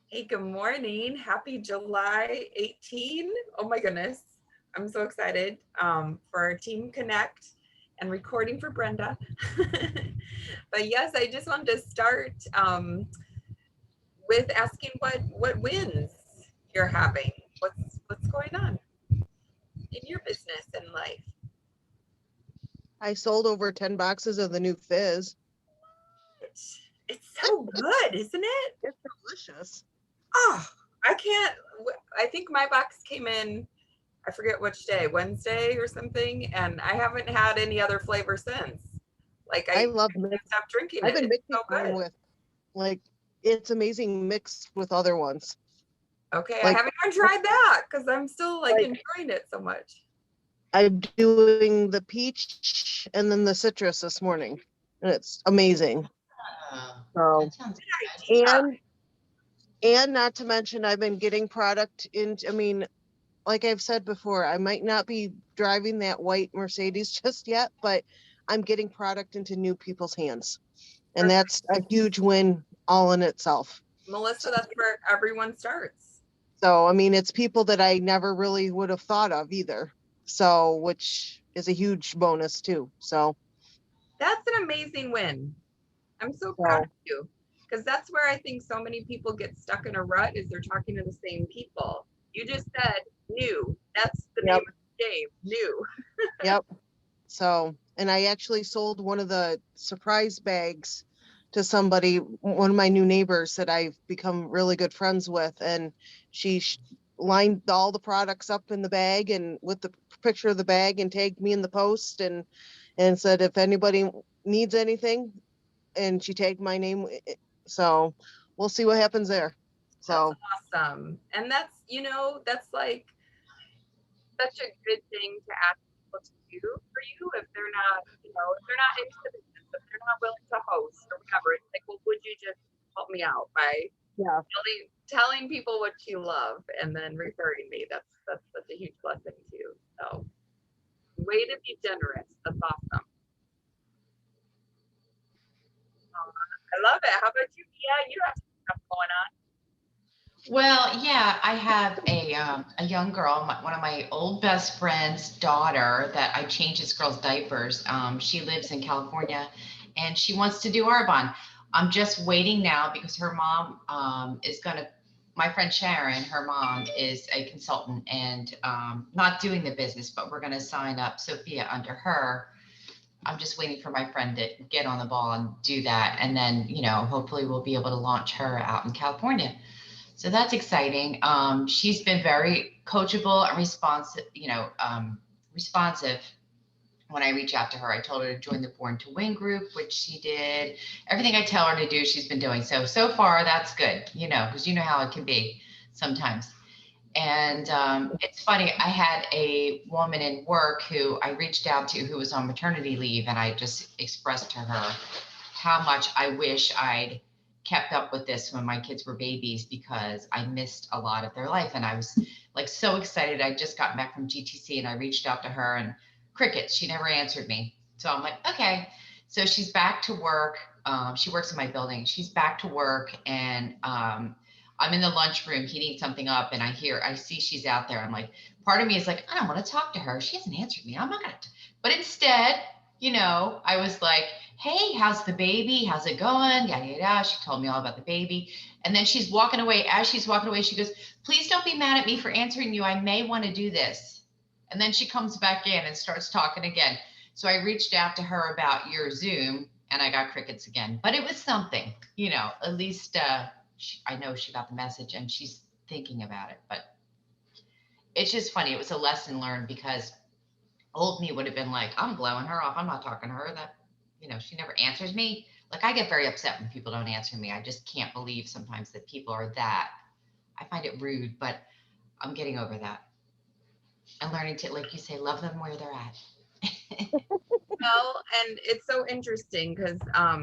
Hey, good morning. Happy July 18. Oh my goodness. I'm so excited for our Team Connect and recording for Brenda. But yes, I just wanted to start with asking what wins you're having. What's going on in your business and life? I sold over 10 boxes of the new fizz. It's so good, isn't it? It's delicious. Oh, I can't. I think my box came in, I forget which day, Wednesday or something, and I haven't had any other flavor since. Like I I love can't mix. stop drinking I've it. been It's mixing so mine good. with, like, it's amazing mixed with other ones. Okay, I Like, haven't even tried that because I'm still like like enjoying it so much. I'm doing the peach and then the citrus this morning, and it's amazing. So, That sounds good. Yeah. and not to mention, I've been getting product in. I mean, like I've said before, I might not be driving that white Mercedes just yet, but I'm getting product into new people's hands. And that's a huge win all in itself. Melissa, that's where everyone starts. So, I mean, it's people that I never really would have thought of either. So, which is a huge bonus too. That's an amazing win. I'm so proud of So you because that's where I think so many people get stuck in a rut is they're talking to the same people. You just said new. That's the name yep, of the game. New. yep. So, and I actually sold one of the surprise bags to somebody, one of my new neighbors that I've become really good friends with, and she lined all the products up in the bag and with the picture of the bag and tagged me in the post and said if anybody needs anything, and she tagged my name. So we'll see what happens there. That's So awesome. And that's like such a good thing to ask people to do for you if they're not, if they're not into the business, if they're not willing to host or whatever. It's like, well, would you just help me out by yeah, telling people what you love and then referring me? That's such a huge blessing too. So way to be generous. That's awesome. I love it. How about you, Mia? You have some stuff going on. Well, yeah, I have a young girl, one of my old best friend's daughter that I change this girl's diapers. She lives in California, and she wants to do Arbonne. I'm just waiting now because her mom is gonna. My friend Sharon, her mom is a consultant and not doing the business, but we're gonna sign up Sophia under her. I'm just waiting for my friend to get on the ball and do that, and then hopefully we'll be able to launch her out in California. So that's exciting. She's been very coachable and responsive when I reach out to her. I told her to join the Born to Win group, which she did. Everything I tell her to do, she's been doing. So far, that's good, because you know how it can be sometimes. And it's funny, I had a woman in work who I reached out to who was on maternity leave, and I just expressed to her how much I wish I'd kept up with this when my kids were babies because I missed a lot of their life. And I was like so excited. I just got back from GTC and I reached out to her and crickets. She never answered me. So I'm like, okay. So she's back to work. She works in my building. She's back to work and I'm in the lunchroom heating something up and I see she's out there. I'm like, part of me is like, I don't want to talk to her. She hasn't answered me. I'm not going to. But instead, I was like, hey, how's the baby? How's it going? Yada, yada. She told me all about the baby. And then she's walking away. As she's walking away, she goes, please don't be mad at me for answering you. I may want to do this. And then she comes back in and starts talking again. So I reached out to her about your Zoom and I got crickets again. But it was something, at least I know she got the message and she's thinking about it. But it's just funny. It was a lesson learned because old me would have been like, I'm blowing her off. I'm not talking to her. She never answers me. Like I get very upset when people don't answer me. I just can't believe sometimes that people are that. I find it rude, but I'm getting over that and learning to, like you say, love them where they're at. Well, and it's so interesting because I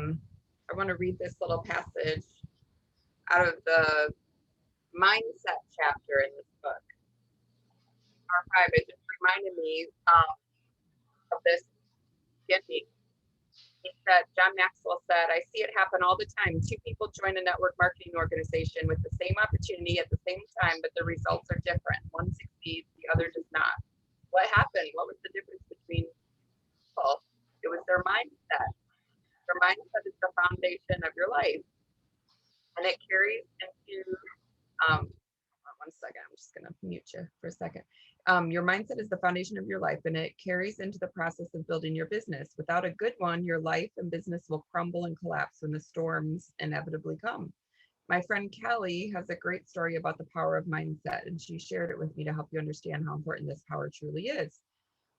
want to read this little passage out of the mindset chapter in this book. R5, it just reminded me of this beginning. that John Maxwell said, I see it happen all the time. Two people join a network marketing organization with the same opportunity at the same time, but the results are different. One succeeds, the other does not. What happened? What was the difference between people? It was their mindset. Their mindset is the foundation of your life. And it carries into, one second, I'm just gonna mute you for a second. Your mindset is the foundation of your life, and it carries into the process of building your business. Without a good one, your life and business will crumble and collapse when the storms inevitably come. My friend Callie has a great story about the power of mindset, and she shared it with me to help you understand how important this power truly is.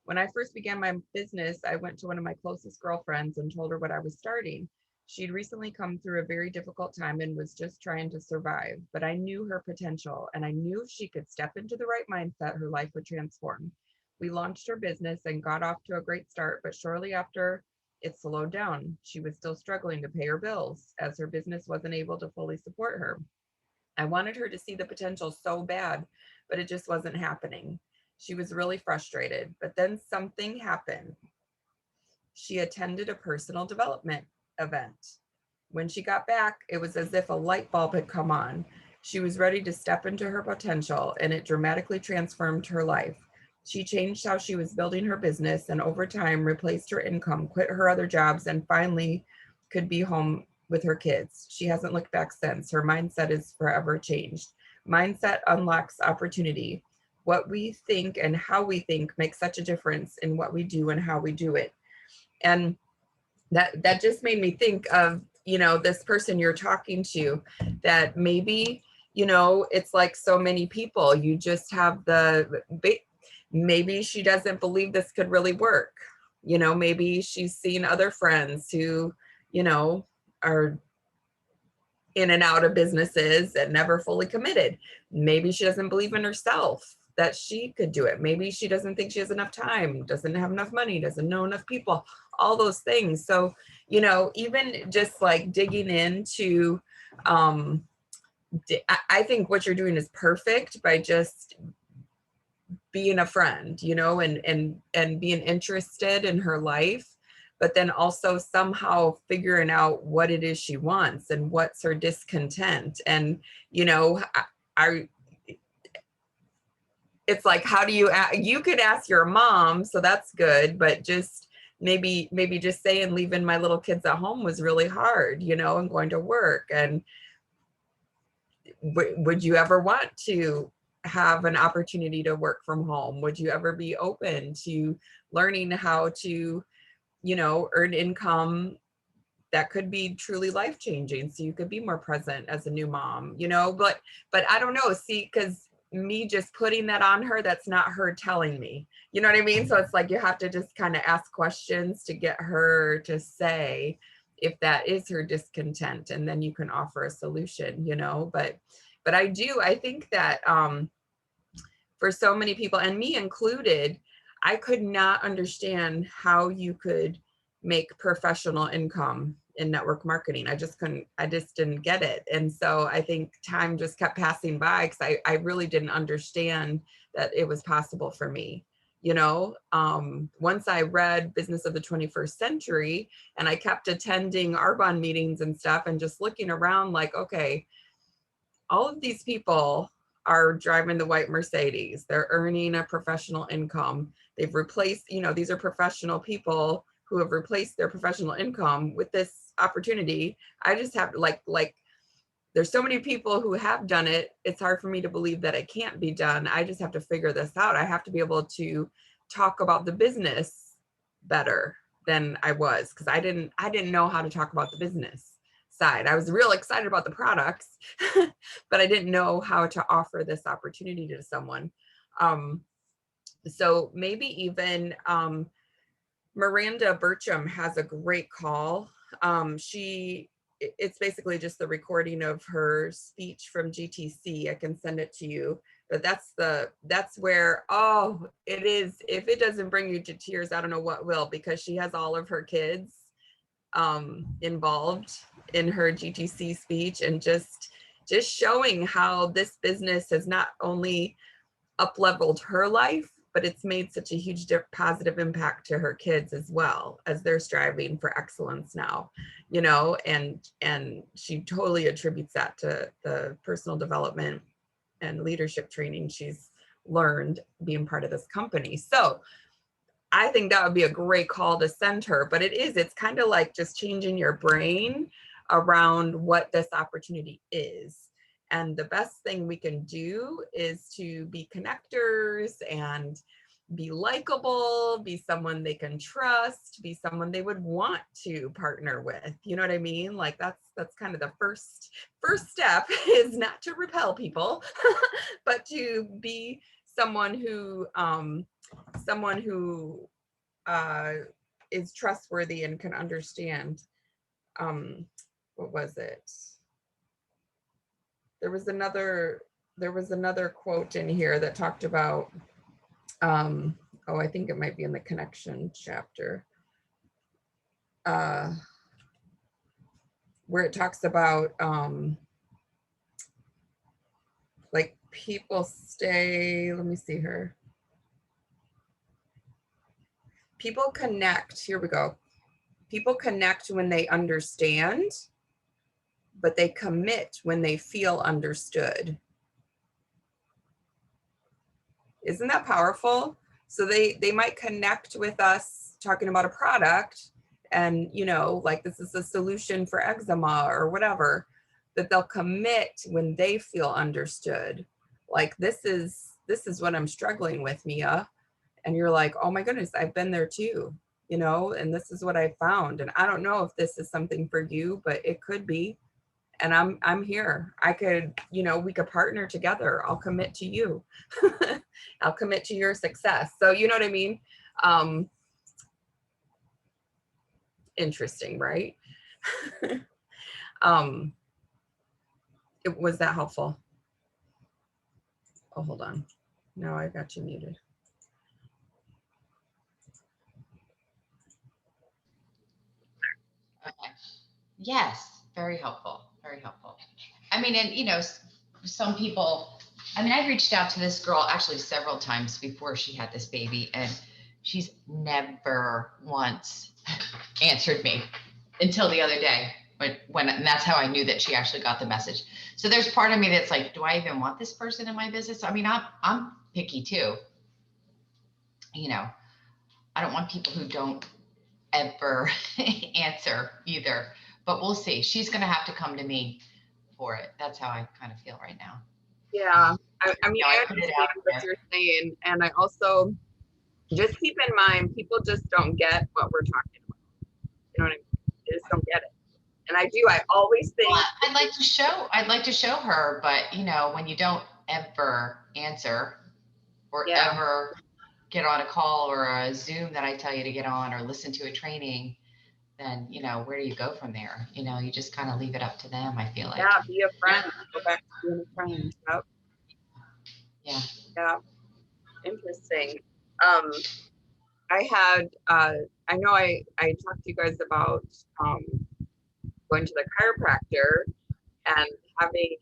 When I first began my business, I went to one of my closest girlfriends and told her what I was starting. She'd recently come through a very difficult time and was just trying to survive, but I knew her potential and I knew if she could step into the right mindset, her life would transform. We launched her business and got off to a great start, but shortly after, it slowed down. She was still struggling to pay her bills as her business wasn't able to fully support her. I wanted her to see the potential so bad, but it just wasn't happening. She was really frustrated, but then something happened. She attended a personal development event. When she got back, it was as if a light bulb had come on. She was ready to step into her potential, and it dramatically transformed her life. She changed how she was building her business, and over time replaced her income, quit her other jobs, and finally could be home with her kids. She hasn't looked back since. Her mindset is forever changed. Mindset unlocks opportunity. What we think and how we think makes such a difference in what we do and how we do it. And that just made me think of, this person you're talking to, that maybe, it's like so many people, you just have maybe she doesn't believe this could really work. Maybe she's seen other friends who, are in and out of businesses and never fully committed. Maybe she doesn't believe in herself that she could do it. Maybe she doesn't think she has enough time, doesn't have enough money, doesn't know enough people, all those things. So, even just like digging into, I think what you're doing is perfect by just being a friend, and being interested in her life, but then also somehow figuring out what it is she wants and what's her discontent. And, it's like, how do you could ask your mom, so that's good, but just maybe just saying leaving my little kids at home was really hard, and going to work. And would you ever want to have an opportunity to work from home? Would you ever be open to learning how to, earn income that could be truly life-changing, so you could be more present as a new mom, but I don't know, see, because me just putting that on her, that's not her telling me, you know what I mean? So it's like you have to just kind of ask questions to get her to say if that is her discontent, and then you can offer a solution, but I think that for so many people, and me included, I could not understand how you could make professional income in network marketing. I just didn't get it. And so I think time just kept passing by because I really didn't understand that it was possible for me. Once I read Business of the 21st Century and I kept attending Arbonne meetings and stuff and just looking around like, okay, all of these people are driving the white Mercedes. They're earning a professional income. They've replaced, these are professional people who have replaced their professional income with this opportunity. I just have like there's so many people who have done it. It's hard for me to believe that it can't be done. I just have to figure this out. I have to be able to talk about the business better than I was, because I didn't know how to talk about the business side. I was real excited about the products, but I didn't know how to offer this opportunity to someone. So maybe even Miranda Burcham has a great call. It's basically just the recording of her speech from GTC. I can send it to you, but that's where, oh, it is. If it doesn't bring you to tears, I don't know what will, because she has all of her kids involved in her GTC speech, and just showing how this business has not only up-leveled her life, but it's made such a huge positive impact to her kids as well, as they're striving for excellence now, you know, and she totally attributes that to the personal development and leadership training she's learned being part of this company. So I think that would be a great call to send her, but it's kind of like just changing your brain around what this opportunity is. And the best thing we can do is to be connectors and be likable, be someone they can trust, be someone they would want to partner with. You know what I mean? Like that's kind of the first step, is not to repel people, but to be someone who is trustworthy and can understand. What was it? There was another quote in here that talked about, I think it might be in the connection chapter, where it talks about like people stay, let me see here. People connect, here we go. People connect when they understand, but they commit when they feel understood. Isn't that powerful? So they might connect with us talking about a product and, you know, like this is a solution for eczema or whatever, that they'll commit when they feel understood. Like this is what I'm struggling with, Mia. And you're like, oh my goodness, I've been there too, you know, and this is what I found. And I don't know if this is something for you, but it could be. And I'm here. I could, you know, we could partner together. I'll commit to you. I'll commit to your success. So you know what I mean? Interesting, right? Was that helpful? Oh, hold on. No, I got you muted. Okay. Yes, very helpful. Very helpful. I mean, and you know, some people, I mean, I've reached out to this girl actually several times before she had this baby, and she's never once answered me until the other day when and that's how I knew that she actually got the message. So there's part of me that's like, do I even want this person in my business? I mean, I'm picky too. You know, I don't want people who don't ever answer either, but we'll see. She's going to have to come to me for it. That's how I kind of feel right now. Yeah. I mean, I understand what you're saying. And I also just keep in mind, people just don't get what we're talking about. You know what I mean? They just don't get it. And I always think, well, I'd like to show her, but you know, when you don't ever answer or ever get on a call or a Zoom that I tell you to get on or listen to a training, then, you know, where do you go from there? You know, you just kind of leave it up to them, I feel like. Yeah, be a friend. Go back to being a friend. Yep. Yeah. Yeah. Interesting. I know I talked to you guys about going to the chiropractor and having,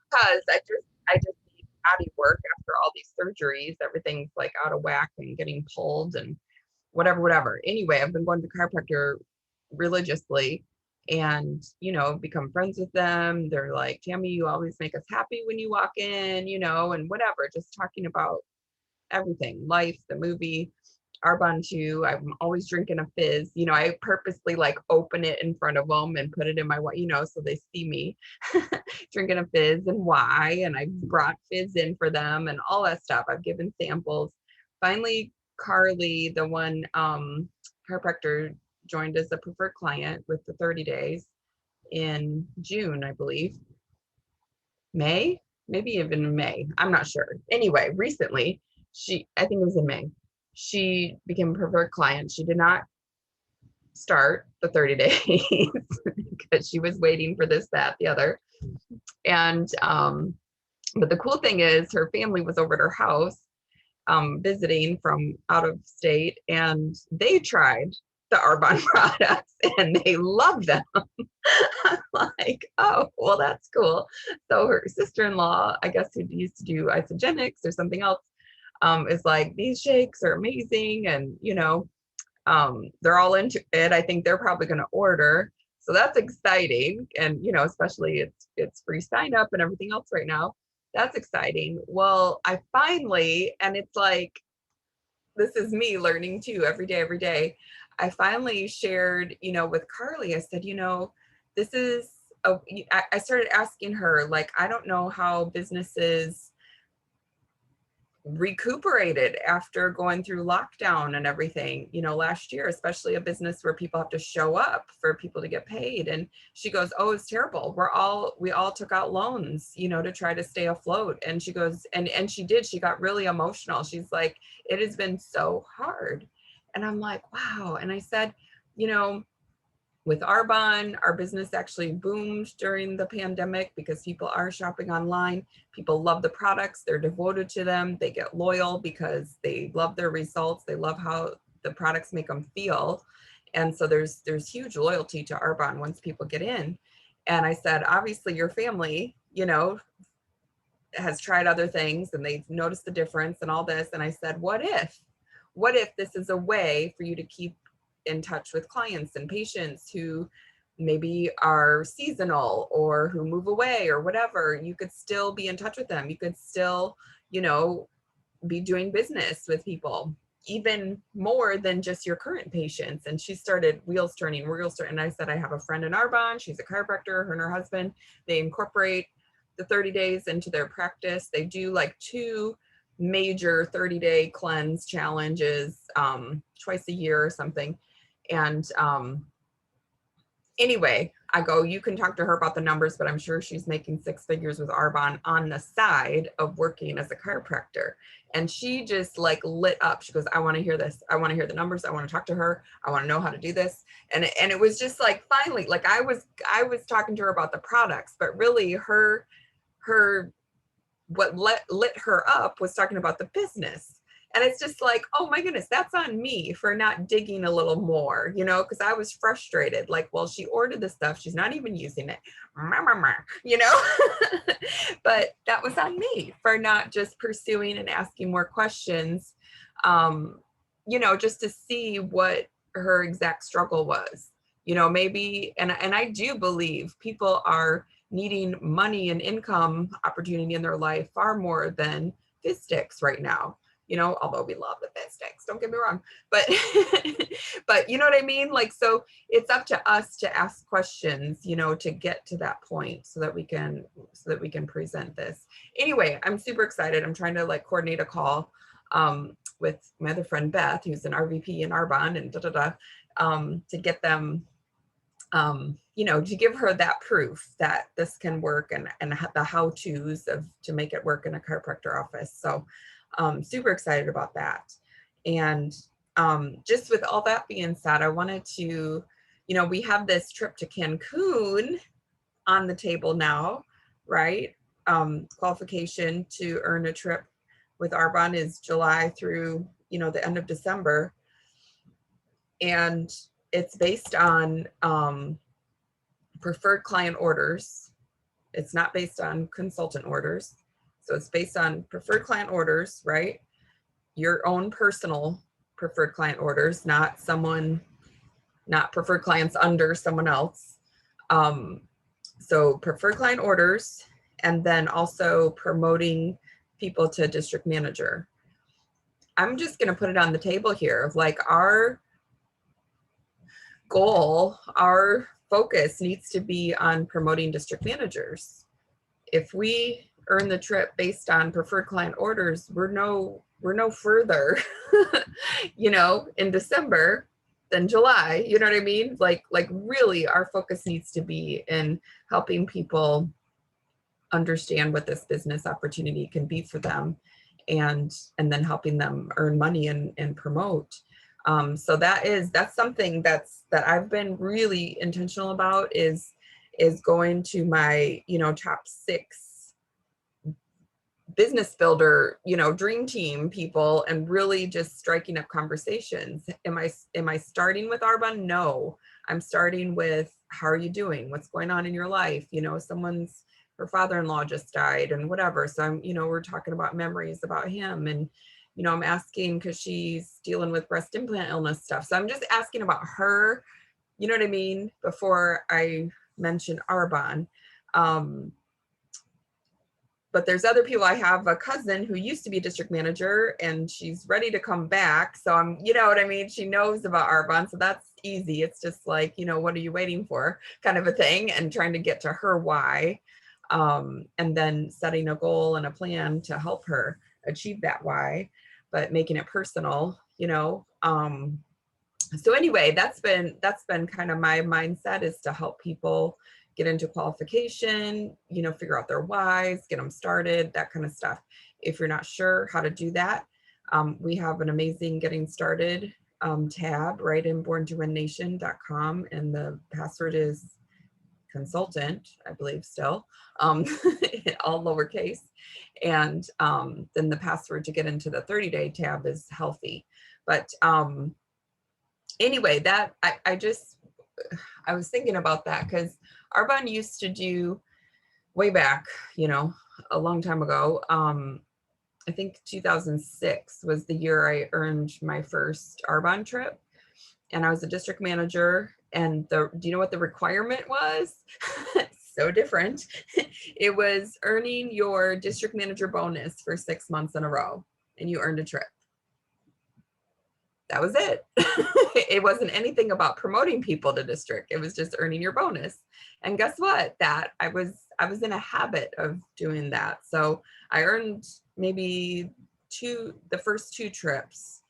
because I just need body work after all these surgeries. Everything's like out of whack and getting pulled and whatever. Anyway, I've been going to the chiropractor religiously and, you know, become friends with them. They're like, Tammy, you always make us happy when you walk in, you know, and whatever, just talking about everything, life, the movie, Arbonne too. I'm always drinking a fizz. You know, I purposely like open it in front of them and put it in my, you know, so they see me drinking a fizz and why. And I brought fizz in for them and all that stuff. I've given samples. Finally, Carly, the one chiropractor, joined as a preferred client with the 30 days in June, I believe. May, maybe even May. I'm not sure. Anyway, recently, I think it was in May, she became a preferred client. She did not start the 30 days because she was waiting for this, that, the other. And, but the cool thing is her family was over at her house visiting from out of state, and they tried the Arbonne products and they love them. I'm like, oh, well, that's cool. So her sister-in-law, I guess, who used to do Isagenix or something else, is like, these shakes are amazing. And, they're all into it. I think they're probably going to order. So that's exciting. And, especially it's free sign up and everything else right now. That's exciting. Well, I finally, and it's like, this is me learning too, every day. I finally shared, with Carly, I said, this is, I started asking her, like, I don't know how businesses recuperated after going through lockdown and everything, last year, especially a business where people have to show up for people to get paid. And she goes, oh, it's terrible. We all took out loans, to try to stay afloat. And she goes, and she did, she got really emotional. She's like, it has been so hard. And I'm like, wow. And I said, with Arbonne, our business actually boomed during the pandemic because people are shopping online. People love the products, they're devoted to them, they get loyal because they love their results, they love how the products make them feel. And so there's huge loyalty to Arbonne once people get in. And I said, obviously your family, has tried other things and they've noticed the difference and all this. And I said, what if this is a way for you to keep in touch with clients and patients who maybe are seasonal or who move away or whatever? You could still be in touch with them. You could still, be doing business with people even more than just your current patients. And she started wheels turning. And I said, I have a friend in Arbonne. She's a chiropractor, her and her husband. They incorporate the 30 days into their practice. They do like 2 major 30-day cleanse challenges twice a year or something. And anyway, I go, you can talk to her about the numbers, but I'm sure she's making 6 figures with Arbonne on the side of working as a chiropractor. And she just like lit up. She goes, I want to hear this. I want to hear the numbers. I want to talk to her. I want to know how to do this. And it was just like, finally, like I was talking to her about the products, but really her what lit her up was talking about the business. And it's just like, oh my goodness, that's on me for not digging a little more, because I was frustrated. Like, well, she ordered the stuff, she's not even using it, but that was on me for not just pursuing and asking more questions, just to see what her exact struggle was, maybe. And I do believe people are needing money and income opportunity in their life far more than fizz sticks right now, although we love the fizz sticks, don't get me wrong, but but you know what I mean? Like, so it's up to us to ask questions, to get to that point so that we can present this. Anyway, I'm super excited. I'm trying to like coordinate a call with my other friend Beth, who's an RVP in Arbonne, and to get them to give her that proof that this can work, and the how-tos to make it work in a chiropractor office. So super excited about that. And just with all that being said, I wanted to, we have this trip to Cancun on the table now, right? Qualification to earn a trip with Arbonne is July through, the end of December. And it's based on preferred client orders. It's not based on consultant orders. So it's based on preferred client orders, right? Your own personal preferred client orders, not preferred clients under someone else. So preferred client orders, and then also promoting people to district manager. I'm just going to put it on the table here of like our goal, our focus needs to be on promoting district managers. If we earn the trip based on preferred client orders, we're no further, in December than July, you know what I mean? Like really our focus needs to be in helping people understand what this business opportunity can be for them, and then helping them earn money and promote. So that's something that I've been really intentional about is going to my, top 6 business builder, dream team people, and really just striking up conversations. Am I starting with Arbonne? No, I'm starting with, how are you doing? What's going on in your life? Her father-in-law just died and whatever. So I'm, we're talking about memories about him, and, you know, I'm asking because she's dealing with breast implant illness stuff. So I'm just asking about her, you know what I mean, before I mention Arbonne. But there's other people. I have a cousin who used to be a district manager and she's ready to come back. So I'm, you know what I mean? She knows about Arbonne. So that's easy. It's just like, you know, what are you waiting for kind of a thing, and trying to get to her why. And then setting a goal and a plan to help her achieve that why, but making it personal, you know. So anyway, that's been kind of my mindset, is to help people get into qualification, you know, figure out their whys, get them started, that kind of stuff. If you're not sure how to do that, we have an amazing getting started tab right in borntowinnation.com, and the password is consultant, I believe still, all lowercase. And then the password to get into the 30-day tab is healthy. But anyway, that I was thinking about that because Arbonne used to do way back, you know, a long time ago. I think 2006 was the year I earned my first Arbonne trip, and I was a district manager. And do you know what the requirement was? So different. It was earning your district manager bonus for 6 months in a row, and you earned a trip. That was it. It wasn't anything about promoting people to district. It was just earning your bonus. And guess what? That I was in a habit of doing that. So I earned maybe the first 2 trips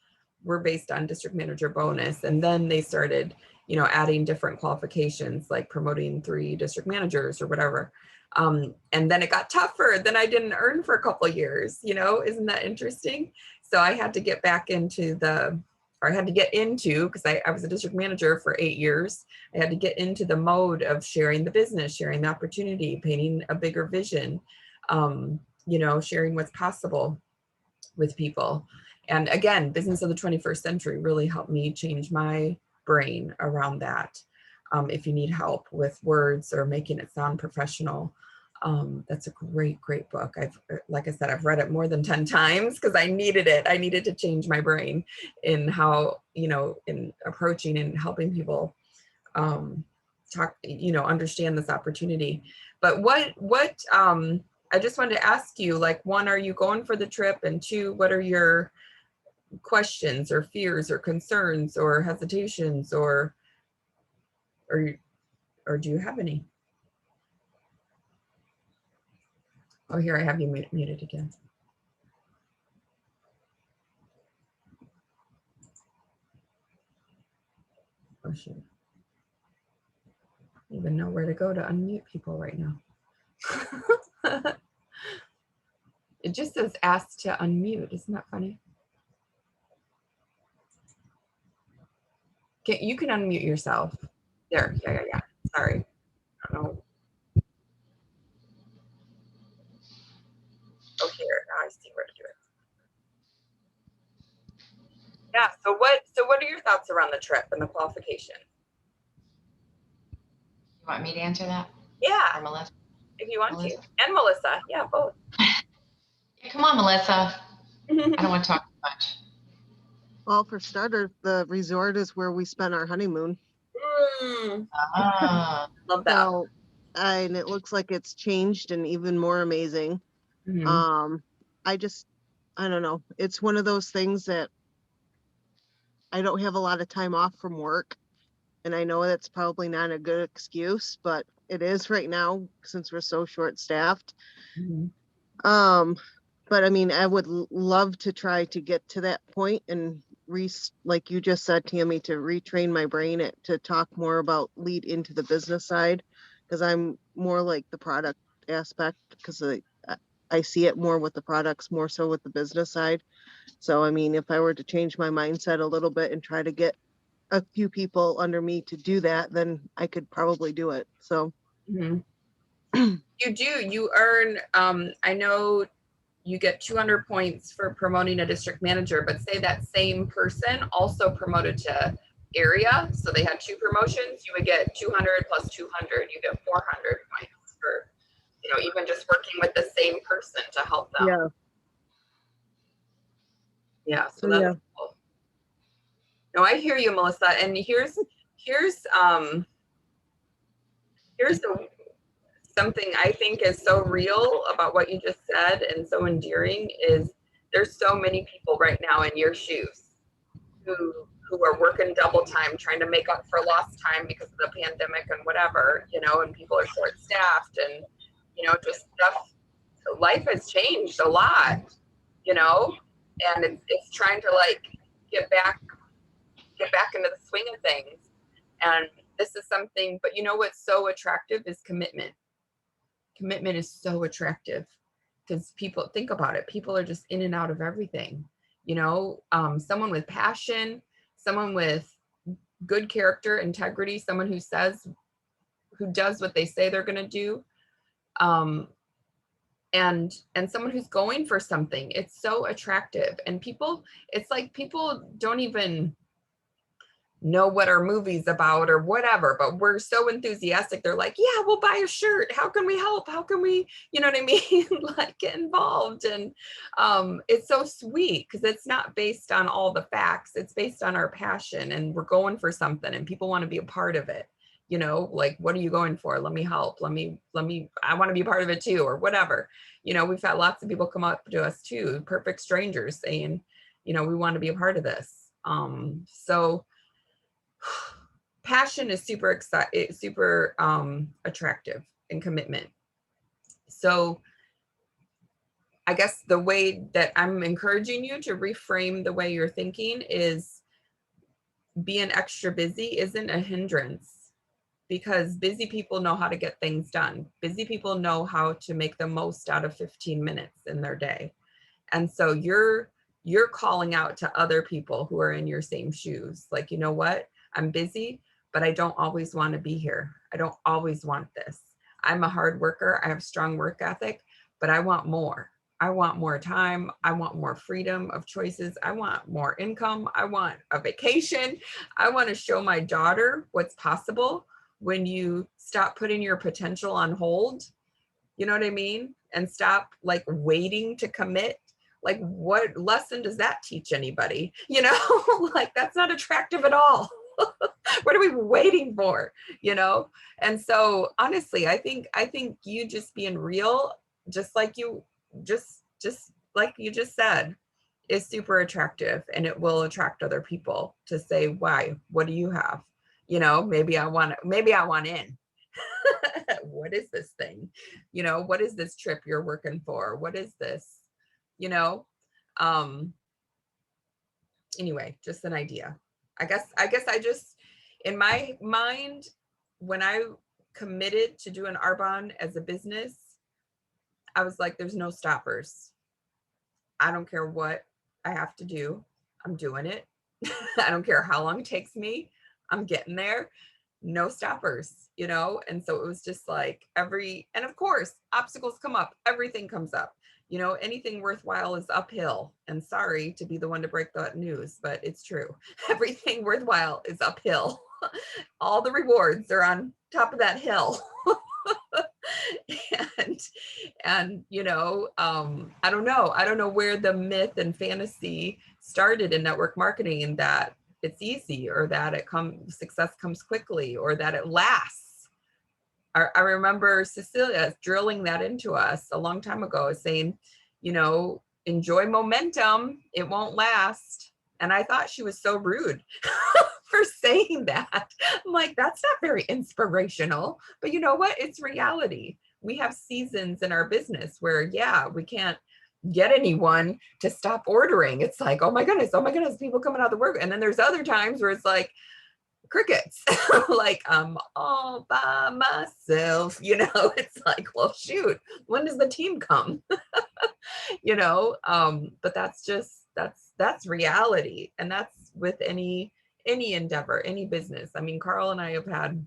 were based on district manager bonus. And then they started, you know, adding different qualifications, like promoting 3 district managers or whatever. And then it got tougher. Then I didn't earn for a couple of years, you know. Isn't that interesting? So I had to get back into because I was a district manager for 8 years. I had to get into the mode of sharing the business, sharing the opportunity, painting a bigger vision, you know, sharing what's possible with people. And again, Business of the 21st Century really helped me change my brain around that. If you need help with words or making it sound professional, that's a great book. Like I said, I've read it more than 10 times because I needed it. I needed to change my brain in how, you know, in approaching and helping people talk, you know, understand this opportunity. But what I just wanted to ask you, like, 1, are you going for the trip? And 2, what are your questions or fears or concerns or hesitations, or do you have any? Oh, here, I have you muted again. Oh, shoot. I don't even know where to go to unmute people right now. It just says ask to unmute. Isn't that funny? You can unmute yourself. There. Yeah. Sorry. I don't know. Oh, here. Now I see where to do it. Yeah. So what are your thoughts around the trip and the qualification? You want me to answer that? Yeah. Or Melissa? If you want to. And Melissa. Yeah, both. Yeah, come on, Melissa. I don't want to talk too much. Well, for starters, the resort is where we spent our honeymoon. Love that. So, and it looks like it's changed and even more amazing. Mm-hmm. I don't know. It's one of those things that I don't have a lot of time off from work. And I know that's probably not a good excuse, but it is right now since we're so short staffed. Mm-hmm. But I mean, I would love to try to get to that point and like you just said, Tammy, to retrain my brain to talk more about lead into the business side, because I'm more like the product aspect, because I see it more with the products, more so with the business side. So, I mean, if I were to change my mindset a little bit and try to get a few people under me to do that, then I could probably do it. So mm-hmm. You earn, I know you get 200 points for promoting a district manager, but say that same person also promoted to area. So they had 2 promotions, you would get 200 plus 200, you get 400 points for, you know, even just working with the same person to help them. yeah. Yeah, so So that's yeah, cool. No, I hear you, Melissa. And here's something I think is so real about what you just said and so endearing is there's so many people right now in your shoes who are working double time trying to make up for lost time because of the pandemic and whatever, and people are short staffed and just stuff. Life has changed a lot, and it's trying to like get back into the swing of things. And this is something, but what's so attractive is commitment. Commitment is so attractive because people, think about it, people are just in and out of everything. Someone with passion, someone with good character, integrity, someone who does what they say they're going to do, and someone who's going for something. It's so attractive. And it's like people don't even know what our movie's about or whatever, but we're so enthusiastic. They're like, yeah, we'll buy a shirt. How can we help? How can we, you know what I mean? Like, get involved. And it's so sweet because it's not based on all the facts. It's based on our passion, and we're going for something and people want to be a part of it. Like, what are you going for? Let me help. I want to be a part of it too, or whatever. We've had lots of people come up to us too, perfect strangers, saying, we want to be a part of this. So passion is super attractive, and commitment. So I guess the way that I'm encouraging you to reframe the way you're thinking is being extra busy isn't a hindrance, because busy people know how to get things done. Busy people know how to make the most out of 15 minutes in their day. And so you're calling out to other people who are in your same shoes. Like, you know what? I'm busy, but I don't always want to be here. I don't always want this. I'm a hard worker. I have strong work ethic, but I want more. I want more time. I want more freedom of choices. I want more income. I want a vacation. I want to show my daughter what's possible when you stop putting your potential on hold. You know what I mean? And stop like waiting to commit. Like, what lesson does that teach anybody? Like, that's not attractive at all. What are we waiting for? And so honestly, I think you just being real, just like you just like you just said, is super attractive, and it will attract other people to say, why, what do you have? Maybe I want in. What is this thing? What is this trip you're working for? What is this? Um anyway, just an idea. I guess I just, in my mind, when I committed to doing Arbonne as a business, I was like, there's no stoppers. I don't care what I have to do. I'm doing it. I don't care how long it takes me. I'm getting there. No stoppers, And so it was just like and of course, obstacles come up. Everything comes up. Anything worthwhile is uphill. And sorry to be the one to break that news, but it's true. Everything worthwhile is uphill. All the rewards are on top of that hill. and I don't know where the myth and fantasy started in network marketing, and that it's easy, or that success comes quickly, or that it lasts. I remember Cecilia drilling that into us a long time ago, saying, enjoy momentum, it won't last. And I thought she was so rude for saying that. I'm like, that's not very inspirational, but you know what? It's reality. We have seasons in our business where, yeah, we can't get anyone to stop ordering. It's like, oh my goodness, people coming out of the work. And then there's other times where it's like crickets, like I'm all by myself, it's like, well, shoot, when does the team come? But that's reality. And that's with any endeavor, any business. I mean, Carl and I have had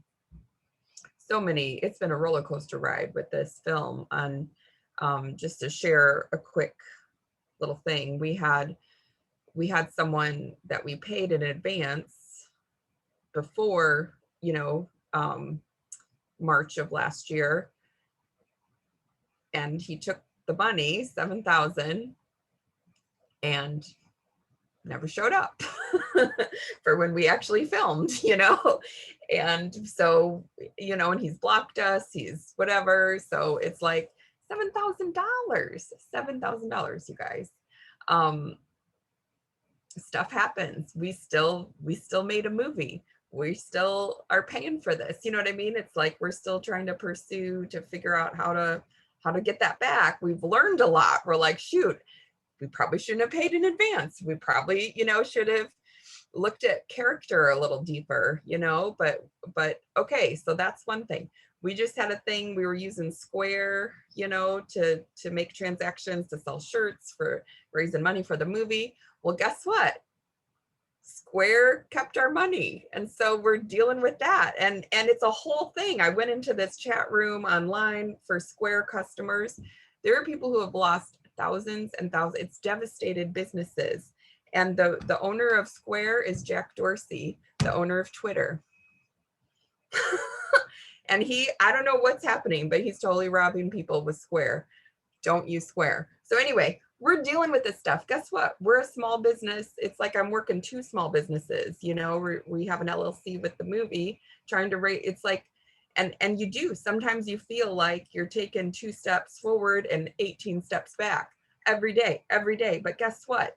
it's been a roller coaster ride with this film. On just to share a quick little thing, we had someone that we paid in advance before March of last year, and he took the money, $7,000, and never showed up for when we actually filmed, you know? And so, you know, and he's blocked us, he's whatever. So it's like $7,000, $7,000, you guys. Stuff happens. We still made a movie. We still are paying for this. You know what I mean? It's like we're still trying to pursue to figure out how to get that back. We've learned a lot. We're like, shoot, we probably shouldn't have paid in advance. We probably, you know, should have looked at character a little deeper, you know, but okay, so that's one thing. We just had a thing, we were using Square, you know, to make transactions, to sell shirts, for raising money for the movie. Well, guess what? Square kept our money. And so we're dealing with that. And it's a whole thing. I went into this chat room online for Square customers. There are people who have lost thousands and thousands. It's devastated businesses. And the owner of Square is Jack Dorsey, the owner of Twitter. And I don't know what's happening, but he's totally robbing people with Square. Don't use Square. So anyway, we're dealing with this stuff. Guess what? We're a small business. It's like I'm working 2 small businesses. You know, we have an LLC with the movie trying to rate. It's like, and you do. Sometimes you feel like you're taking 2 steps forward and 18 steps back every day. But guess what?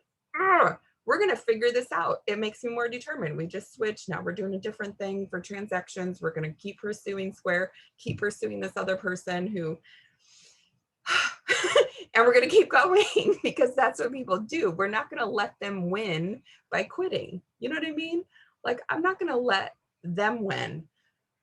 We're going to figure this out. It makes me more determined. We just switched. Now we're doing a different thing for transactions. We're going to keep pursuing Square, keep pursuing this other person who, and we're going to keep going because that's what people do. We're not going to let them win by quitting. You know what I mean? Like, I'm not going to let them win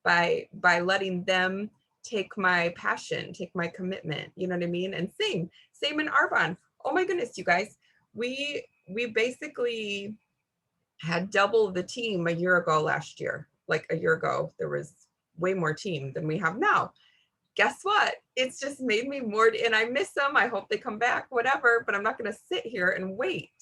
by letting them take my passion, take my commitment. You know what I mean? And same in Arbonne. Oh my goodness, you guys. We basically had double the team a year ago last year. Like a year ago, there was way more team than we have now. Guess what? It's just made me more, and I miss them. I hope they come back, whatever, but I'm not going to sit here and wait.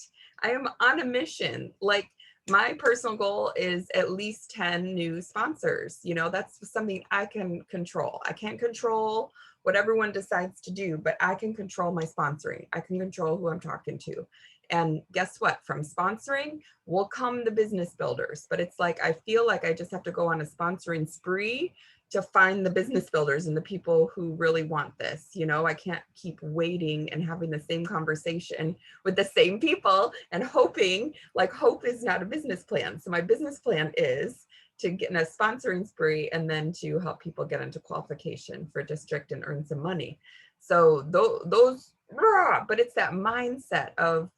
I am on a mission. Like, my personal goal is at least 10 new sponsors. You know, that's something I can control. I can't control what everyone decides to do, but I can control my sponsoring. I can control who I'm talking to. And guess what? From sponsoring will come the business builders. But it's like, I feel like I just have to go on a sponsoring spree to find the business builders and the people who really want this. You know, I can't keep waiting and having the same conversation with the same people and hoping. Like, hope is not a business plan. So my business plan is to get in a sponsoring spree and then to help people get into qualification for district and earn some money. So those, but it's that mindset of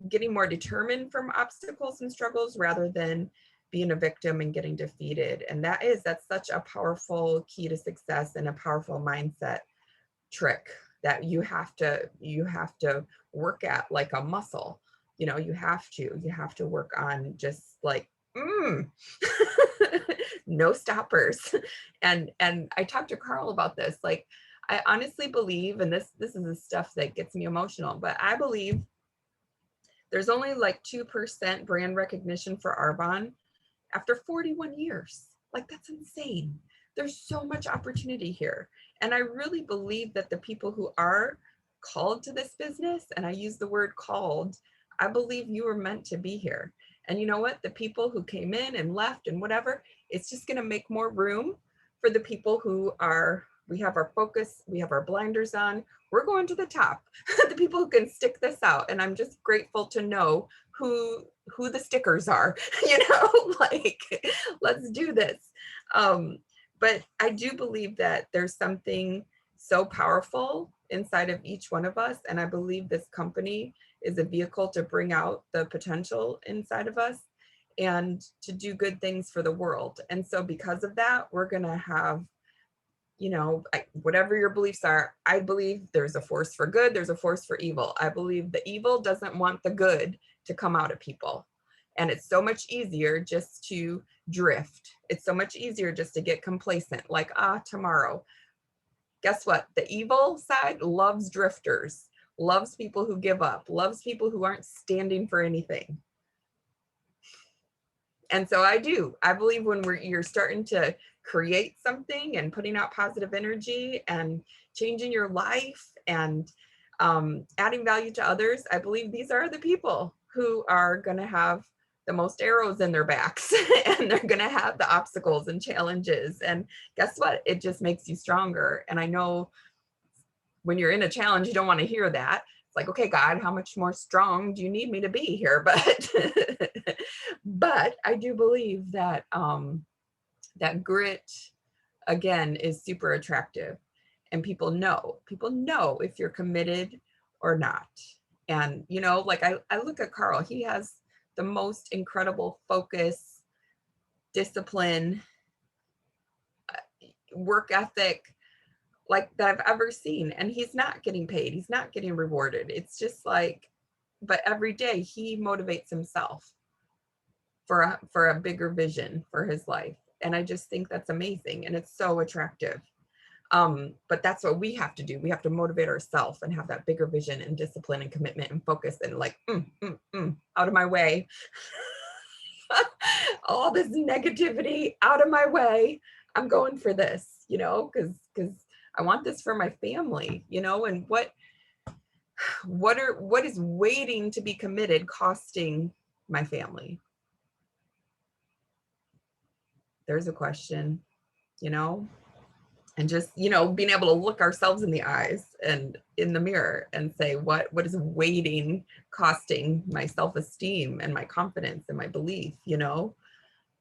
getting more determined from obstacles and struggles rather than being a victim and getting defeated. And that's such a powerful key to success and a powerful mindset trick that you have to work at like a muscle. You know, you have to work on just like, no stoppers. And I talked to Carl about this. Like, I honestly believe, and this is the stuff that gets me emotional, but I believe there's only like 2% brand recognition for Arbonne after 41 years. Like, that's insane. There's so much opportunity here. And I really believe that the people who are called to this business, and I use the word called, I believe you were meant to be here. And you know what? The people who came in and left and whatever, it's just going to make more room for the people who we have our focus, we have our blinders on, we're going to the top, the people who can stick this out. And I'm just grateful to know who the stickers are, you know, like, let's do this. But I do believe that there's something so powerful inside of each one of us. And I believe this company is a vehicle to bring out the potential inside of us and to do good things for the world. And so because of that, we're going to have, you know, whatever your beliefs are, I believe there's a force for good, there's a force for evil. I believe the evil doesn't want the good to come out of people. And it's so much easier just to drift. It's so much easier just to get complacent, like, tomorrow. Guess what? The evil side loves drifters, loves people who give up, loves people who aren't standing for anything. And so I believe when you're starting to create something and putting out positive energy and changing your life and adding value to others, I believe these are the people who are going to have the most arrows in their backs and they're going to have the obstacles and challenges. And guess what? It just makes you stronger. And I know when you're in a challenge, you don't want to hear that. It's like, okay, God, how much more strong do you need me to be here? But I do believe that that grit, again, is super attractive. And people know if you're committed or not. And, you know, like I look at Carl, he has the most incredible focus, discipline, work ethic, like that I've ever seen. And he's not getting paid. He's not getting rewarded. It's just like, but every day he motivates himself for a bigger vision for his life. And I just think that's amazing. And it's so attractive. But that's what we have to do. We have to motivate ourselves and have that bigger vision and discipline and commitment and focus and like, out of my way. All this negativity out of my way. I'm going for this, you know, because I want this for my family, you know, and what is waiting to be committed costing my family? There's a question, you know, and just, you know, being able to look ourselves in the eyes and in the mirror and say, what is waiting costing my self-esteem and my confidence and my belief, you know?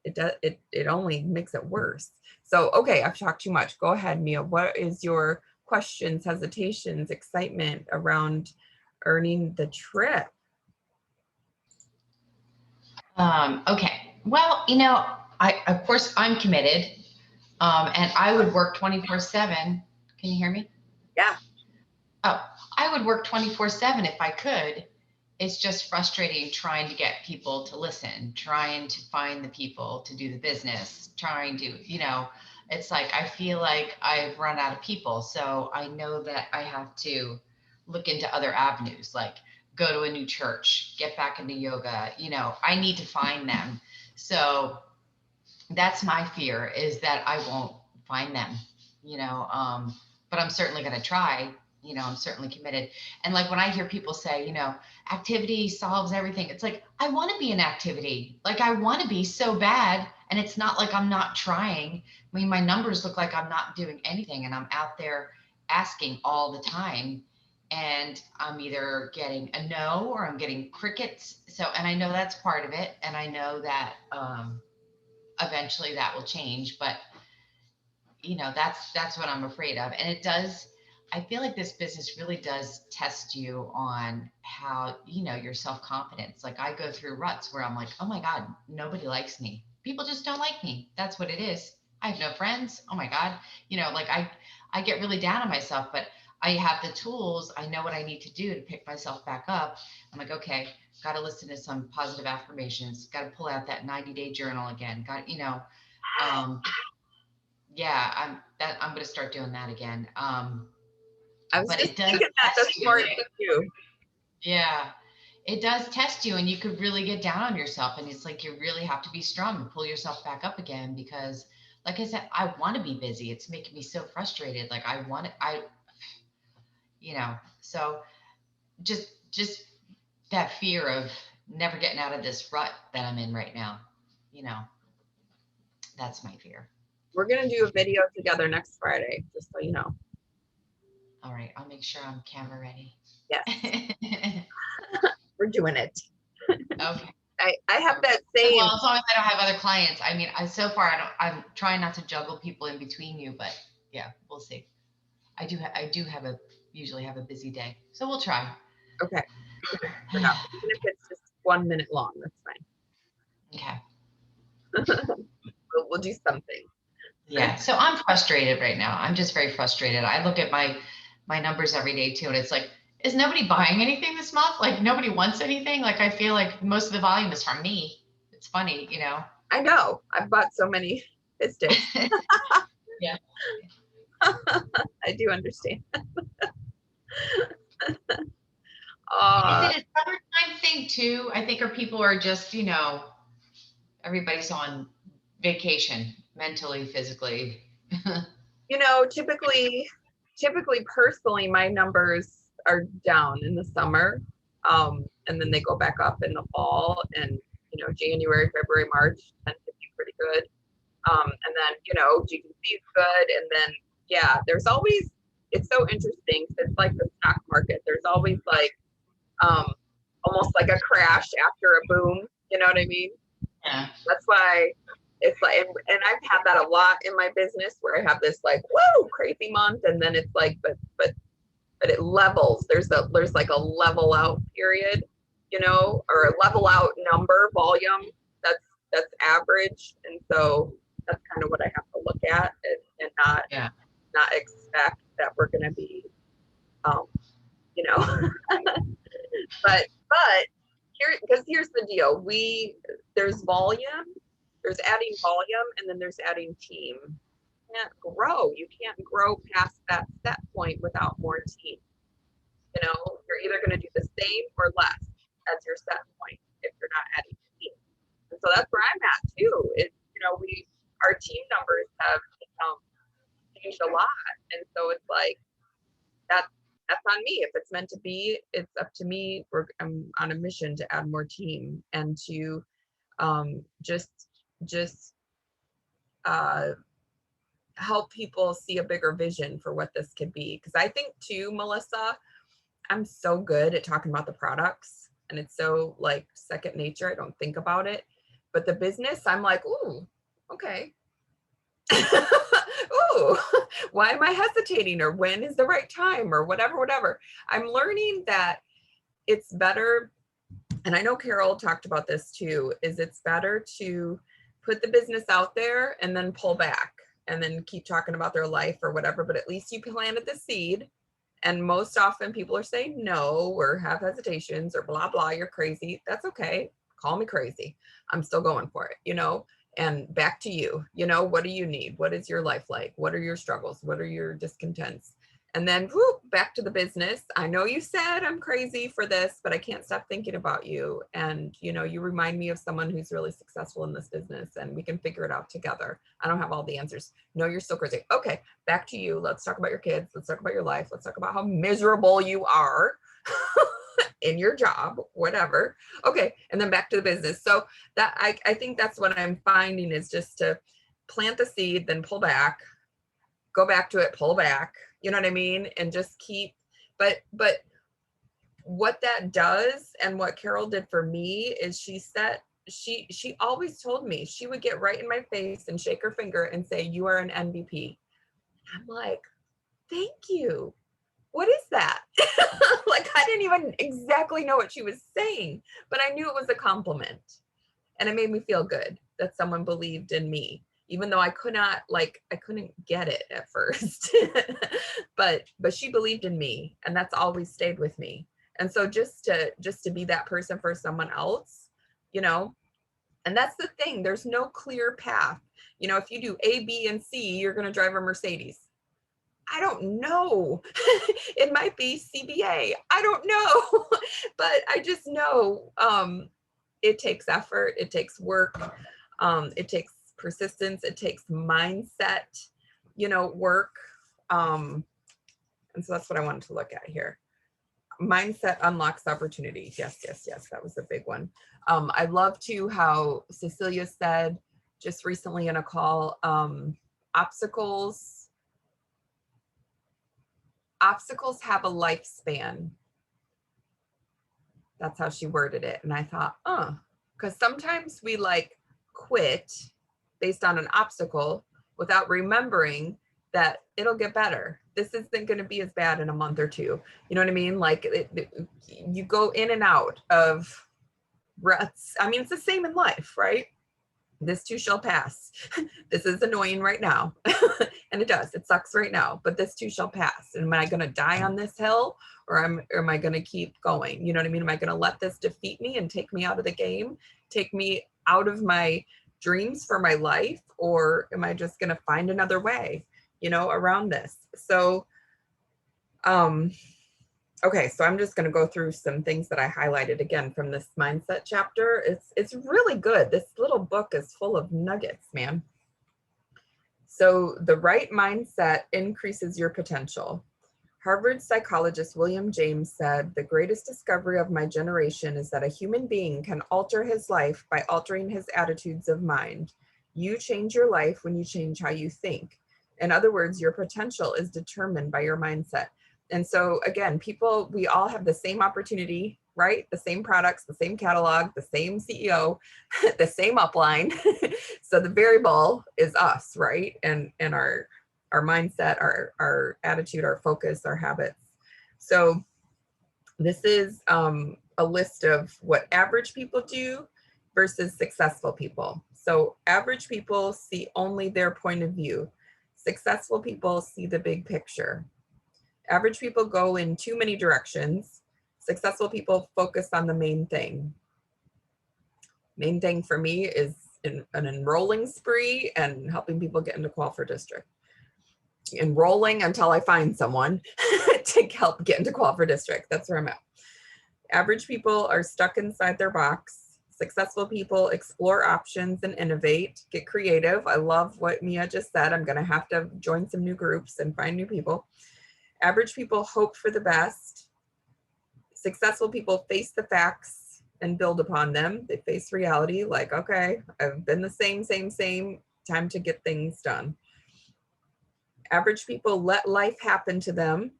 It only makes it worse. So, okay, I've talked too much. Go ahead, Mia. What is your questions, hesitations, excitement around earning the trip? Okay. Well, you know, of course I'm committed. And I would work 24/7. Can you hear me? Yeah. Oh, I would work 24/7 if I could. It's just frustrating trying to get people to listen, trying to find the people to do the business, trying to, you know, it's like, I feel like I've run out of people. So I know that I have to look into other avenues, like go to a new church, get back into yoga. You know, I need to find them. So that's my fear, is that I won't find them, you know, but I'm certainly going to try, you know, I'm certainly committed. And like, when I hear people say, you know, activity solves everything, it's like, I want to be an activity. Like, I want to be so bad. And it's not like I'm not trying. I mean, my numbers look like I'm not doing anything, and I'm out there asking all the time. And I'm either getting a no or I'm getting crickets. So, and I know that's part of it. And I know that, eventually that will change, but you know, that's what I'm afraid of. And it does, I feel like this business really does test you on how, you know, your self-confidence. Like, I go through ruts where I'm like, oh my God, nobody likes me. People just don't like me. That's what it is. I have no friends. Oh my God. You know, like I get really down on myself, but I have the tools. I know what I need to do to pick myself back up. I'm like, okay, got to listen to some positive affirmations. Got to pull out that 90-day journal again. Got, you know, yeah, I'm going to start doing that again. I was But just it does thinking that test that's you. smart of you. Yeah, it does test you, and you could really get down on yourself. And it's like, you really have to be strong and pull yourself back up again, because like I said, I want to be busy. It's making me so frustrated. Like, you know, so just that fear of never getting out of this rut that I'm in right now, you know, that's my fear. We're going to do a video together next Friday, just so you know. All right, I'll make sure I'm camera ready. Yes. We're doing it. Okay. I have that same. Well, as long as I don't have other clients. I mean, so far I'm trying not to juggle people in between you, but yeah, we'll see. I usually have a busy day, so we'll try. Okay. Even if it's just 1 minute long, that's fine. Okay. We'll do something. Yeah. So I'm frustrated right now. I'm just very frustrated. I look at my numbers every day too, and it's like, is nobody buying anything this month? Like, nobody wants anything. Like, I feel like most of the volume is from me. It's funny, you know. I know. I've bought so many fish Yeah. I do understand. Is it a summertime thing too? I think, or people are just, you know, everybody's on vacation mentally, physically. You know, typically personally, my numbers are down in the summer. And then they go back up in the fall, and January, February, March tend to be pretty good. And then GDP is good, and then there's always, it's so interesting. It's like the stock market. There's always like almost like a crash after a boom. You know what I mean? Yeah. That's why it's like, and I've had that a lot in my business where I have this like, whoa, crazy month, and then it's like, but it levels. There's like a level out period, or a level out number volume that's average, and so that's kind of what I have to look at, and not expect that we're going to be, but here's the deal. There's volume, there's adding volume, and then there's adding team. You can't grow past that set point without more team. You're either going to do the same or less as your set point if you're not adding team. And so that's where I'm at too. Our team numbers have changed a lot, and so it's like that's on me. If it's meant to be, it's up to me. I'm on a mission to add more team and to just help people see a bigger vision for what this could be. Because I think too, Melissa, I'm so good at talking about the products, and it's so like second nature. I don't think about it, but the business, I'm like, ooh, okay. Ooh, why am I hesitating, or when is the right time, or whatever. I'm learning that it's better, and I know Carol talked about this too, is it's better to put the business out there and then pull back and then keep talking about their life or whatever, but at least you planted the seed. And most often people are saying no or have hesitations or blah, blah, you're crazy. That's okay. Call me crazy. I'm still going for it, and back to you, what do you need? What is your life like? What are your struggles? What are your discontents? And then back to the business. I know you said I'm crazy for this, but I can't stop thinking about you. And, you remind me of someone who's really successful in this business, and we can figure it out together. I don't have all the answers. No, you're still crazy. Okay, back to you. Let's talk about your kids. Let's talk about your life. Let's talk about how miserable you are in your job, whatever. Okay, and then back to the business. So that I think that's what I'm finding is just to plant the seed, then pull back, go back to it, pull back. You know what I mean? And just keep, but what that does, and what Carol did for me, is she always told me, she would get right in my face and shake her finger and say, you are an MVP. I'm like, thank you. What is that? Like, I didn't even exactly know what she was saying, but I knew it was a compliment. And it made me feel good that someone believed in me, even though I couldn't get it at first. but she believed in me, and that's always stayed with me. And so just to be that person for someone else, and that's the thing, there's no clear path. If you do A, B, and C, you're going to drive a Mercedes. I don't know. It might be CBA. I don't know. But I just know it takes effort. It takes work. It takes persistence. It takes mindset, work. And so that's what I wanted to look at here. Mindset unlocks opportunity. Yes. That was a big one. I love too how Cecilia said just recently in a call, obstacles have a lifespan. That's how she worded it. And I thought, because sometimes we quit based on an obstacle without remembering that it'll get better. This isn't going to be as bad in a month or two. You know what I mean? You go in and out of ruts. I mean, it's the same in life, right? This too shall pass. This is annoying right now. And it does. It sucks right now, but this too shall pass. And am I going to die on this hill, or am I going to keep going? You know what I mean? Am I going to let this defeat me and take me out of the game, take me out of my dreams for my life? Or am I just going to find another way, around this? So, okay, so I'm just going to go through some things that I highlighted again from this mindset chapter. It's really good. This little book is full of nuggets, man. So the right mindset increases your potential. Harvard psychologist William James said, "The greatest discovery of my generation is that a human being can alter his life by altering his attitudes of mind. You change your life when you change how you think. In other words, your potential is determined by your mindset." And so again, people, we all have the same opportunity, right? The same products, the same catalog, the same CEO, the same upline. So the variable is us, right? And our mindset, our attitude, our focus, our habits. So this is a list of what average people do versus successful people. So average people see only their point of view. Successful people see the big picture. Average people go in too many directions. Successful people focus on the main thing. Main thing for me is an enrolling spree and helping people get into qual for district. Enrolling until I find someone to help get into qual for district. That's where I'm at. Average people are stuck inside their box. Successful people explore options and innovate, get creative. I love what Mia just said. I'm going to have to join some new groups and find new people. Average people hope for the best. Successful people face the facts and build upon them. They face reality like, okay, I've been the same, time to get things done. Average people let life happen to them.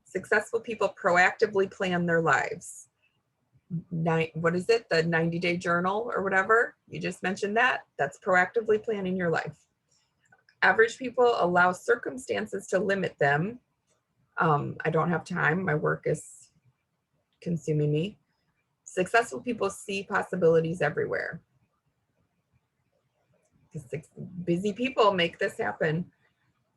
Successful people proactively plan their lives. What is it? The 90-day journal or whatever? You just mentioned that. That's proactively planning your life. Average people allow circumstances to limit them. I don't have time. My work is consuming me. Successful people see possibilities everywhere. Busy people make this happen.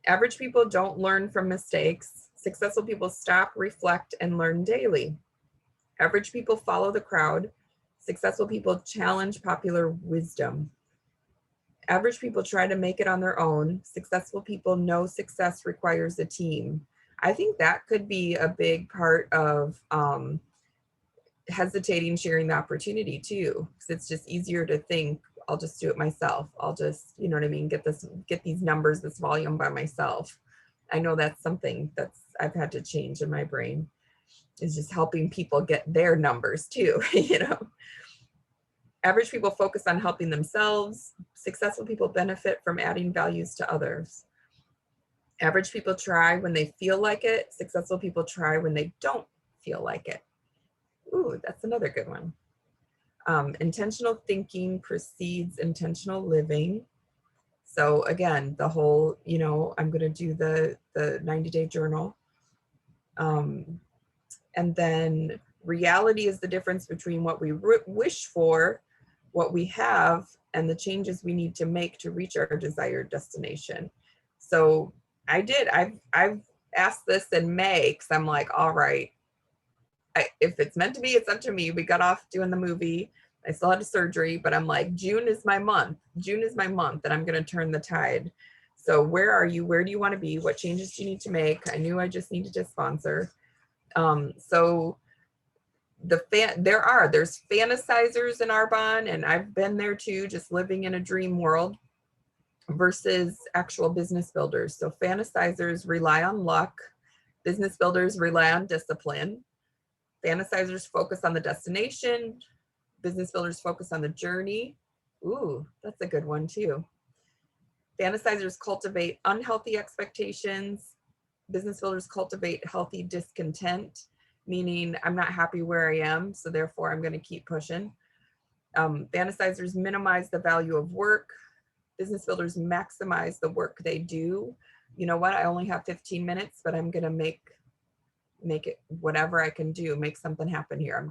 Average people don't learn from mistakes. Successful people stop, reflect, and learn daily. Average people follow the crowd. Successful people challenge popular wisdom. Average people try to make it on their own. Successful people know success requires a team. I think that could be a big part of hesitating sharing the opportunity too, because it's just easier to think, I'll just do it myself. I'll just, you know what I mean, get these numbers, this volume by myself. I know that's something I've had to change in my brain, is just helping people get their numbers too, you know. Average people focus on helping themselves. Successful people benefit from adding values to others. Average people try when they feel like it. Successful people try when they don't feel like it. Ooh, that's another good one. Intentional thinking precedes intentional living. So again, the whole, you know, I'm going to do the 90-day journal. And then reality is the difference between what we wish for, what we have, and the changes we need to make to reach our desired destination. So I've asked this in May, because I'm like, all right, if it's meant to be, it's up to me. We got off doing the movie. I still had a surgery, but I'm like, June is my month. June is my month that I'm going to turn the tide. So where are you? Where do you want to be? What changes do you need to make? I knew I just needed to sponsor. So there's fantasizers in Arbonne, and I've been there too, just living in a dream world, versus actual business builders. So fantasizers rely on luck. Business builders rely on discipline. Fantasizers focus on the destination. Business builders focus on the journey. Ooh, that's a good one too. Fantasizers cultivate unhealthy expectations. Business builders cultivate healthy discontent, meaning I'm not happy where I am, so therefore I'm going to keep pushing. Fantasizers minimize the value of work. Business builders maximize the work they do. You know what? I only have 15 minutes, but I'm going to make it whatever I can do, make something happen here. I'm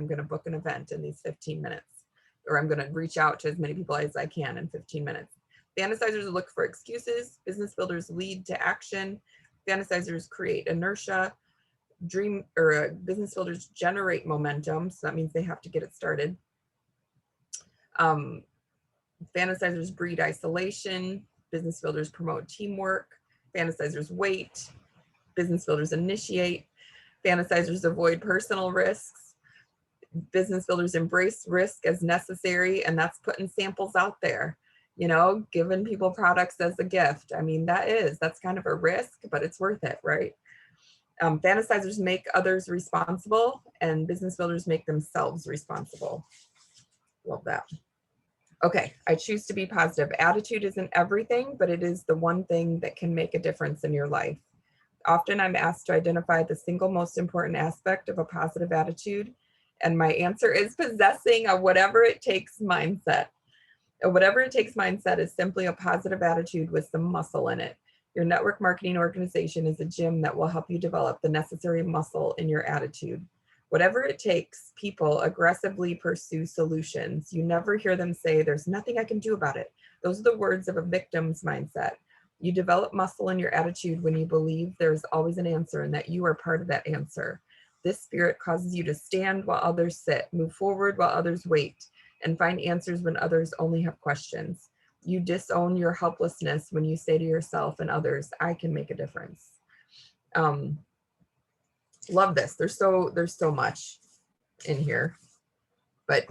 gonna book an event in these 15 minutes, or I'm gonna reach out to as many people as I can in 15 minutes. Fantasizers look for excuses. Business builders lead to action. Fantasizers create inertia. Business builders generate momentum. So that means they have to get it started. Fantasizers breed isolation. Business builders promote teamwork. Fantasizers wait. Business builders initiate. Fantasizers avoid personal risks. Business builders embrace risk as necessary, and that's putting samples out there, you know, giving people products as a gift. I mean, that's kind of a risk, but it's worth it, right? Fantasizers make others responsible, and business builders make themselves responsible. Love that. Okay, I choose to be positive. Attitude isn't everything, but it is the one thing that can make a difference in your life. Often I'm asked to identify the single most important aspect of a positive attitude, and my answer is possessing a whatever it takes mindset. A whatever it takes mindset is simply a positive attitude with some muscle in it. Your network marketing organization is a gym that will help you develop the necessary muscle in your attitude. Whatever it takes, people aggressively pursue solutions. You never hear them say, "There's nothing I can do about it." Those are the words of a victim's mindset. You develop muscle in your attitude when you believe there's always an answer and that you are part of that answer. This spirit causes you to stand while others sit, move forward while others wait, and find answers when others only have questions. You disown your helplessness when you say to yourself and others, "I can make a difference." Love this. There's so much in here, but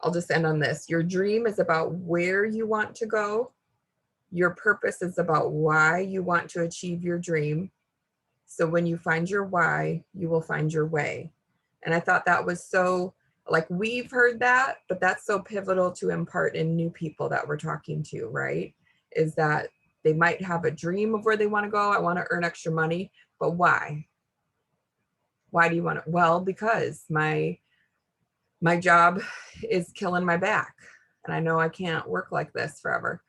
I'll just end on this. Your dream is about where you want to go. Your purpose is about why you want to achieve your dream. So when you find your why, you will find your way. And I thought that was so, like, we've heard that, but that's so pivotal to impart in new people that we're talking to, right? Is that they might have a dream of where they want to go. I want to earn extra money, but why? Why do you want to? Well, because my job is killing my back, and I know I can't work like this forever.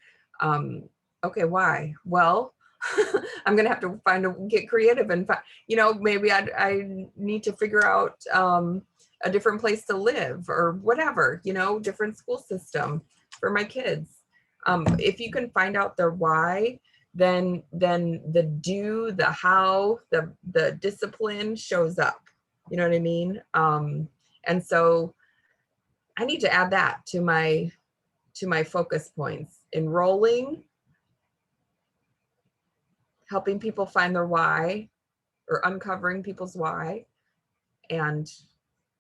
Okay, why? Well, I'm gonna have to get creative and maybe I need to figure out a different place to live or whatever, different school system for my kids. If you can find out their why, then the do, the how, the discipline shows up. You know what I mean? And so I need to add that to my focus points. Enrolling, helping people find their why, or uncovering people's why, and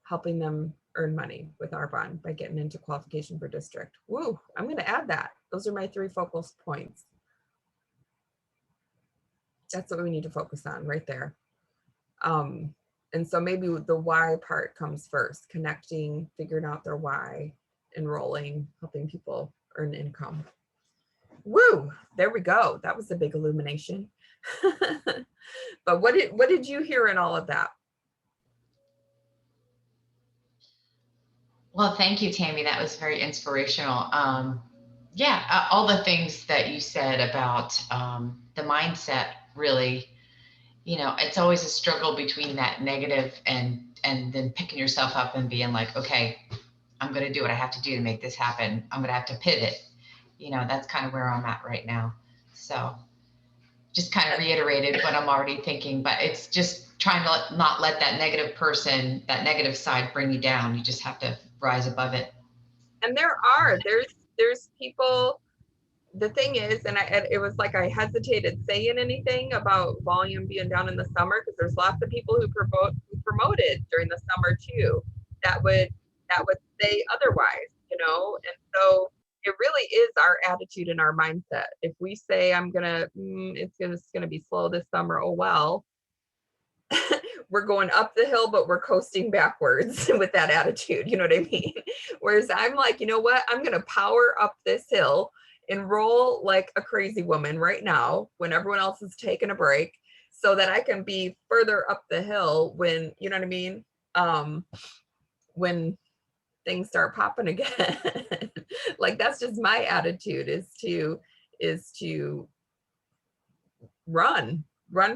helping them earn money with Arbonne by getting into qualification for district. Woo, I'm going to add that. Those are my 3 focal points. That's what we need to focus on right there. And so maybe the why part comes first, connecting, figuring out their why, enrolling, helping people earn income. Woo, there we go. That was a big illumination. But what did you hear in all of that? Well, thank you, Tammy. That was very inspirational. Yeah, all the things that you said about the mindset, really, it's always a struggle between that negative and then picking yourself up and being like, okay, I'm going to do what I have to do to make this happen. I'm going to have to pivot. That's kind of where I'm at right now. So just kind of reiterated what I'm already thinking, but it's just trying to not let that negative person, that negative side bring you down. You just have to rise above it. And there's people, the thing is, and it was like I hesitated saying anything about volume being down in the summer, because there's lots of people who promoted during the summer too, that would say otherwise, and so it really is our attitude and our mindset. If we say it's gonna be slow this summer, oh well, we're going up the hill, but we're coasting backwards with that attitude. You know what I mean? Whereas I'm like, you know what? I'm going to power up this hill, enroll like a crazy woman right now when everyone else is taking a break, so that I can be further up the hill when, you know what I mean? When things start popping again. Like, that's just my attitude, is to run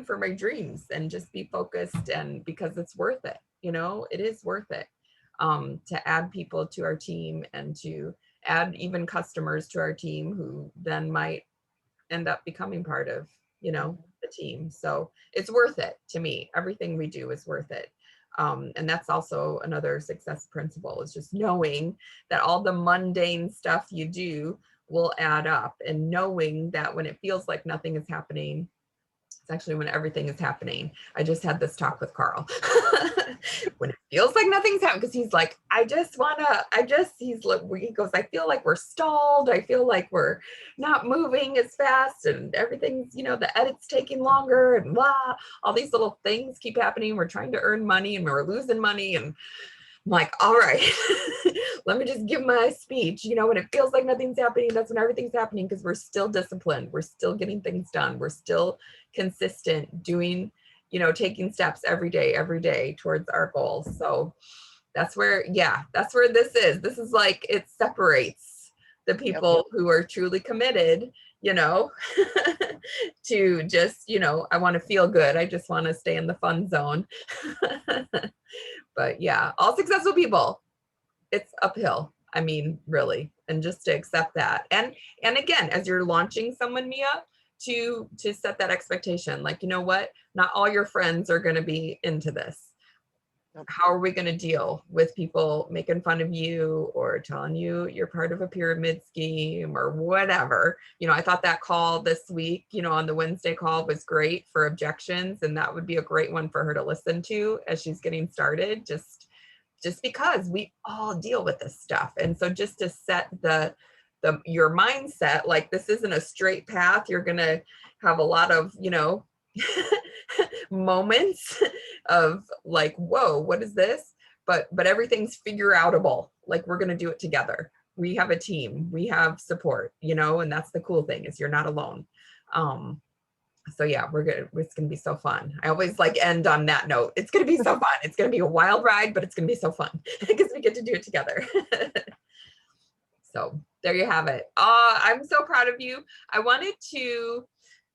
for my dreams and just be focused, and because it's worth it. It is worth it, to add people to our team and to add even customers to our team who then might end up becoming part of, the team. So it's worth it to me. Everything we do is worth it. And that's also another success principle, is just knowing that all the mundane stuff you do will add up, and knowing that when it feels like nothing is happening, It's actually when everything is happening. I just had this talk with Carl. When it feels like nothing's happening, because he's like, he goes, I feel like we're stalled. I feel like we're not moving as fast and everything's, the edit's taking longer and blah, all these little things keep happening. We're trying to earn money and we're losing money. And I'm like, all right, let me just give my speech. When it feels like nothing's happening, that's when everything's happening, because we're still disciplined. We're still getting things done. We're still consistent doing, taking steps every day towards our goals. So that's where this is. This is like, it separates the people who are truly committed, to just, I want to feel good. I just want to stay in the fun zone. But yeah, all successful people, it's uphill. I mean, really, and just to accept that. And again, as you're launching someone, Mia, to set that expectation, like, what? Not all your friends are going to be into this. How are we going to deal with people making fun of you or telling you you're part of a pyramid scheme or whatever? I thought that call this week, on the Wednesday call was great for objections. And that would be a great one for her to listen to as she's getting started, just because we all deal with this stuff. And so just to set your mindset, like, this isn't a straight path. You're going to have a lot of, moments of like, whoa, what is this? But everything's figure outable. Like, we're going to do it together. We have a team, we have support, and that's the cool thing, is you're not alone. So yeah, we're good. It's going to be so fun. I always end on that note. It's going to be so fun. It's going to be a wild ride, but it's going to be so fun because we get to do it together. So there you have it. I'm so proud of you. I wanted to,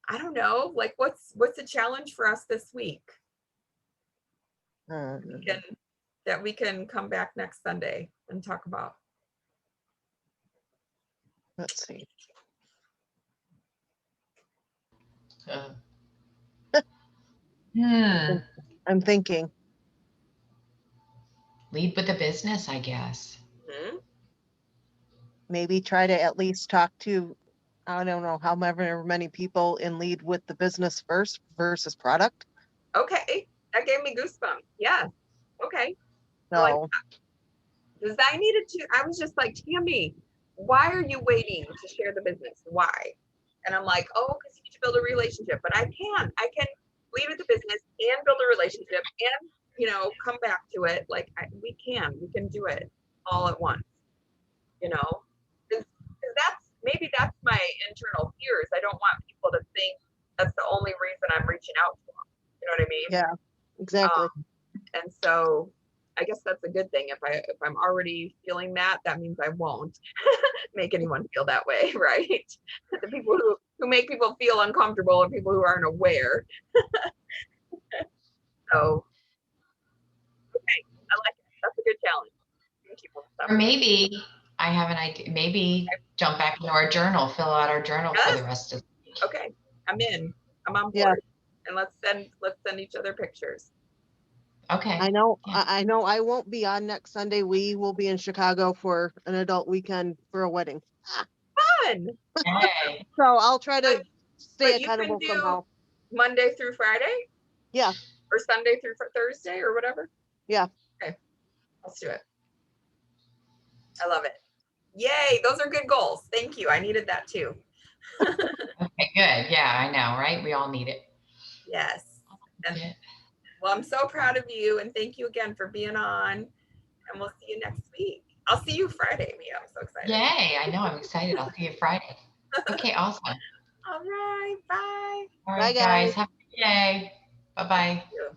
I don't know, like, what's the challenge for us this week? That we can come back next Sunday and talk about. Let's see. I'm thinking. Lead with the business, I guess. Maybe try to at least talk to, I don't know, however many people in lead with the business first versus product. Okay, that gave me goosebumps. Yeah. Okay. So, because I was just like, Tammy, why are you waiting to share the business? Why? And I'm like, because you need to build a relationship. But I can lead with the business and build a relationship and, come back to it. Like, we can do it all at once, because that's my internal fears. I don't want people to think that's the only reason I'm reaching out to them. You know what I mean? Yeah, exactly. And so I guess that's a good thing. If I'm already feeling that means I won't make anyone feel that way, right? The people who make people feel uncomfortable are people who aren't aware. So, okay, I like it. That's a good challenge. Or maybe I have an idea. Maybe jump back into our journal, fill out our journal for the rest of the week. Okay, I'm on board. Yeah. And let's send each other pictures. Okay. I know I won't be on next Sunday. We will be in Chicago for an adult weekend for a wedding. Fun. Hey. So I'll try to stay accountable somehow. Monday through Friday? Yeah. Or Sunday through Thursday or whatever? Yeah. Okay. Let's do it. I love it. Yay. Those are good goals. Thank you. I needed that too. Okay, good. Yeah, I know, right? We all need it. Yes. Well, I'm so proud of you, and thank you again for being on, and we'll see you next week. I'll see you Friday, Mia. I'm so excited. Yay. I know. I'm excited. I'll see you Friday. Okay, awesome. All right. Bye. All right, Bye, guys. guys. Have a good day. Bye-bye. Thank you.